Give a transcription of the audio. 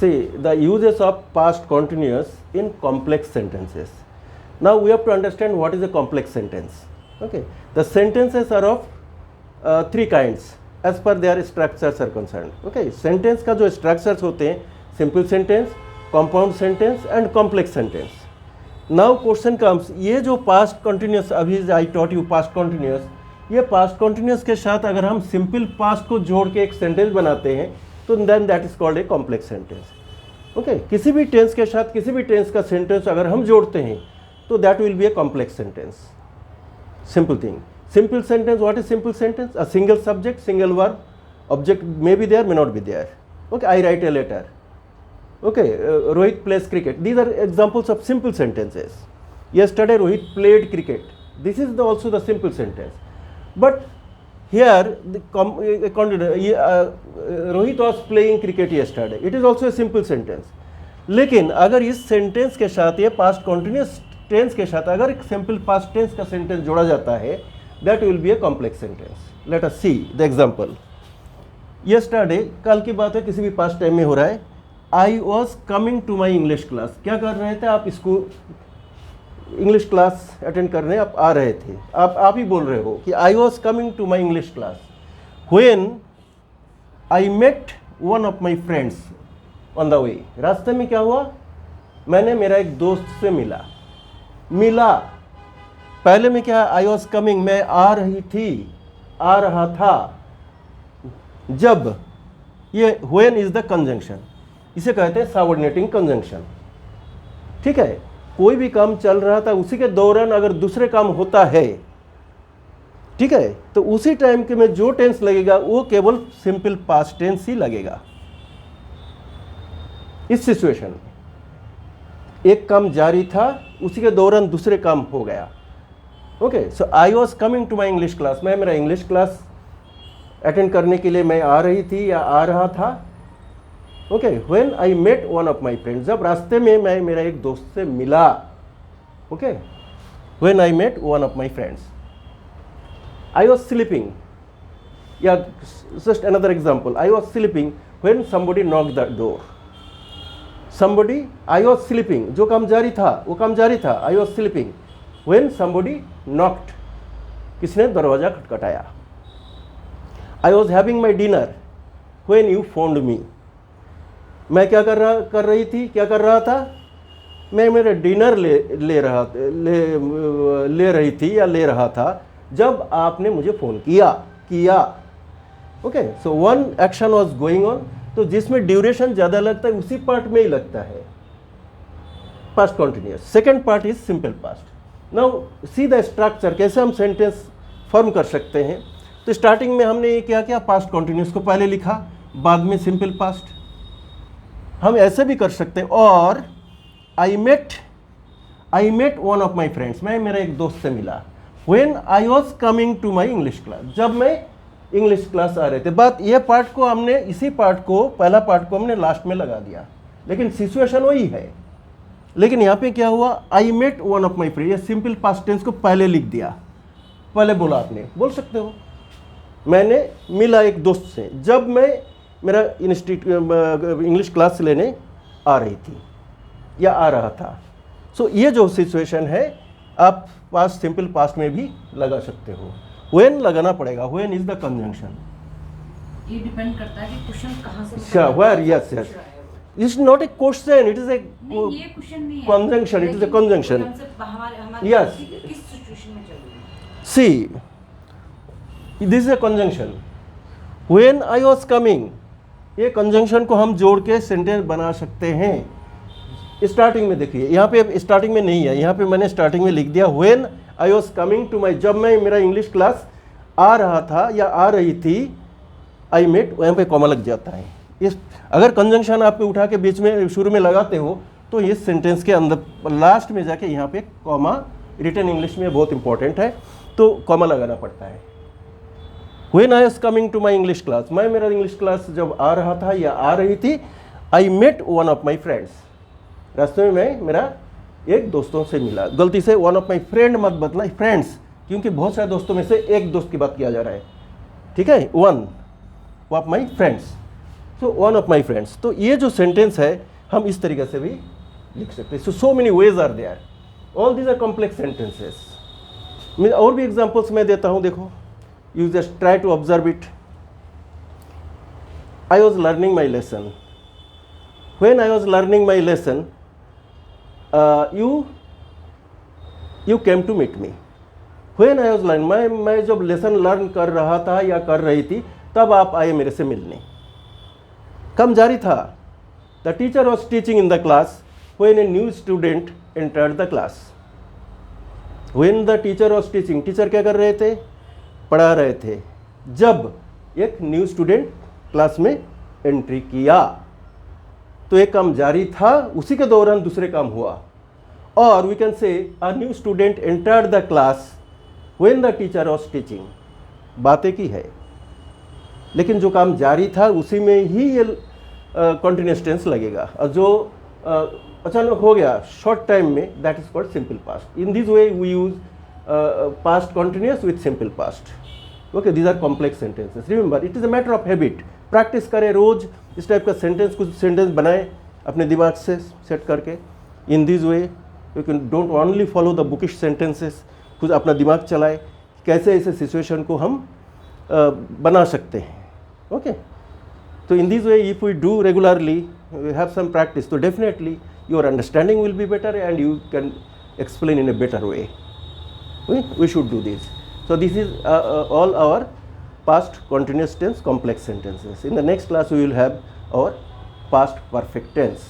See, the uses of past continuous in complex sentences. Now we have to understand what is a complex sentence. Okay, the sentences are of three kinds as per their structures are concerned. Okay, sentence का जो structures होते हैं, simple sentence, compound sentence and complex sentence. Now question comes, ये जो past continuous अभी I taught you past continuous, ये past continuous के साथ अगर हम simple past को जोड़ के एक sentence बनाते हैं तो then that is called a complex sentence. Okay, किसी भी टेंस के साथ किसी भी टेंस का सेंटेंस अगर हम जोड़ते हैं तो that will be a complex sentence. Simple thing. Simple sentence, what is simple sentence? A single subject, single verb, object may be there, may not be there. Okay, I write a letter. Okay, Rohit plays cricket. These are examples of simple sentences. Yesterday Rohit played cricket. This is also the simple sentence. But here, Rohit was playing cricket yesterday. It is also a simple sentence. लेकिन अगर इस sentence के साथ ये past continuous tense के साथ अगर एक सिंपल पास्ट टेंस का सेंटेंस जोड़ा जाता है, that will be a complex sentence. Let us see the example. Yesterday, कल की बात है, किसी भी पास्ट टाइम में हो रहा है. I was coming to my English class. क्या कर रहे थे आप? इसको इंग्लिश क्लास अटेंड करने आप आ रहे थे. आप ही बोल रहे हो कि I was coming to my English class when I met one of my friends on the way. रास्ते में क्या हुआ? मैंने मेरा एक दोस्त से मिला. पहले में क्या? आई वॉज कमिंग, मैं आ रही थी, आ रहा था. जब ये व्हेन इज द कंजंक्शन, इसे कहते हैं सबऑर्डिनेटिंग कंजंक्शन. ठीक है, कोई भी काम चल रहा था उसी के दौरान अगर दूसरे काम होता है, ठीक है, तो उसी टाइम के में जो टेंस लगेगा वो केवल सिंपल पास्ट टेंस ही लगेगा. इस सिचुएशन में एक काम जारी था, उसी के दौरान दूसरे काम हो गया. Okay, so I was coming to my English class, मैं मेरा इंग्लिश क्लास अटेंड करने के लिए मैं आ रही थी या आ रहा था. Okay, when I met one of my friends, जब रास्ते में मैं मेरा एक दोस्त से मिला. Okay, when I met one of my friends. I was sleeping, या just another example, I was sleeping when somebody knocked the door. somebody, I was sleeping, जो काम जारी था वो काम जारी था. I was sleeping when somebody knocked, किसने दरवाजा खटखटाया. I was having my dinner when you found मी, मैं क्या कर रही था? मैं मेरा डिनर ले रही थी या ले रहा था जब आपने मुझे फ़ोन किया. Okay, so one action was going on, तो जिसमें ड्यूरेशन ज़्यादा लगता है उसी पार्ट में ही लगता है past continuous. Second part is simple past. Now see the structure, कैसे हम सेंटेंस फॉर्म कर सकते हैं. तो स्टार्टिंग में हमने ये क्या किया, पास्ट कॉन्टिन्यूस को पहले लिखा, बाद में सिंपल पास्ट. हम ऐसे भी कर सकते हैं. और I met one of my friends, मैं मेरे एक दोस्त से मिला. When I was coming to my English class, जब मैं इंग्लिश क्लास आ रहे थे. बात ये पार्ट को हमने, इसी पार्ट को, पहला पार्ट को हमने लास्ट में लगा दिया, लेकिन सिचुएशन वही है. लेकिन यहाँ पे क्या हुआ, I met one of my friend, ये सिंपल पास्ट टेंस को पहले लिख दिया. पहले बोला आपने, बोल सकते हो मैंने मिला एक दोस्त से जब मैं मेरा इंग्लिश क्लास लेने आ रही थी या आ रहा था. सो ये जो सिचुएशन है आप पास्ट सिंपल पास्ट में भी लगा सकते हो. व्हेन लगाना पड़ेगा, व्हेन इज द कंजंक्शन. ये डिपेंड करता है कि क्वेश्चन कहां से where. Yes, it's not a question, it is a conjunction. It is a conjunction. Yes, किस सिचुएशन में चल रही है. See, this is a conjunction. When I was coming, ये कंजंक्शन को हम जोड़ के सेंटेंस बना सकते हैं. स्टार्टिंग में देखिए, यहाँ पे स्टार्टिंग में नहीं है, यहाँ पे मैंने स्टार्टिंग में लिख दिया when I was coming to my, जब मैं मेरा इंग्लिश क्लास आ रहा था या आ रही थी. आई मेट, यहाँ पे कॉमा लग जाता है. इस अगर कंजंक्शन आप पे उठा के बीच में शुरू में लगाते हो तो इस सेंटेंस के अंदर लास्ट में जाके यहाँ पे कॉमा, रिटन इंग्लिश में बहुत इंपॉर्टेंट है, तो कॉमा लगाना पड़ता है. When I was coming to my English class, मैं मेरा इंग्लिश क्लास जब आ रहा था या आ रही थी. I met one of my friends, रास्ते में मैं मेरा एक दोस्तों से मिला. गलती से वन ऑफ माई फ्रेंड मत बदला, फ्रेंड्स, क्योंकि बहुत सारे दोस्तों में से एक दोस्त की बात किया जा रहा है. ठीक है, one of my friends. So one of my friends. तो ये जो सेंटेंस है हम इस तरीके से भी लिख सकते हैं। So many ways are there, all these are complex sentences. और भी एग्जाम्पल्स मैं देता हूँ, देखो, you just try to observe it. I was learning my lesson. When I was learning my lesson, you came to meet me. When I was learning, मैं जब lesson learn कर रहा था या कर रही थी, तब आप आए मेरे से मिलने। कम जारी था। The teacher was teaching in the class when a new student entered the class. When the teacher was teaching, teacher क्या कर रहे थे? पढ़ा रहे थे। जब एक न्यू स्टूडेंट क्लास में एंट्री किया, तो एक काम जारी था, उसी के दौरान दूसरे काम हुआ। और we can say a new student entered the class when the teacher was teaching. बात एक ही है, लेकिन जो काम जारी था उसी में ही ये कंटिन्यूअस टेंस लगेगा, और जो अचानक हो गया शॉर्ट टाइम में, that is called simple past. In this way we use past continuous with simple past. Okay, these are complex sentences. Remember, it is a matter of habit. Practice करें रोज, इस टाइप का sentence, कुछ sentence बनाएं अपने दिमाग से set करके। इन this way you can don't only follow the bookish sentences, खुद अपना दिमाग चलाए कैसे ऐसे सिचुएशन को हम बना सकते हैं। ओके, तो in this way if we do regularly, we have some practice, तो definitely your understanding will be better and you can explain in a better way. We should do this. So this is all our past continuous tense complex sentences. In the next class we will have our past perfect tense.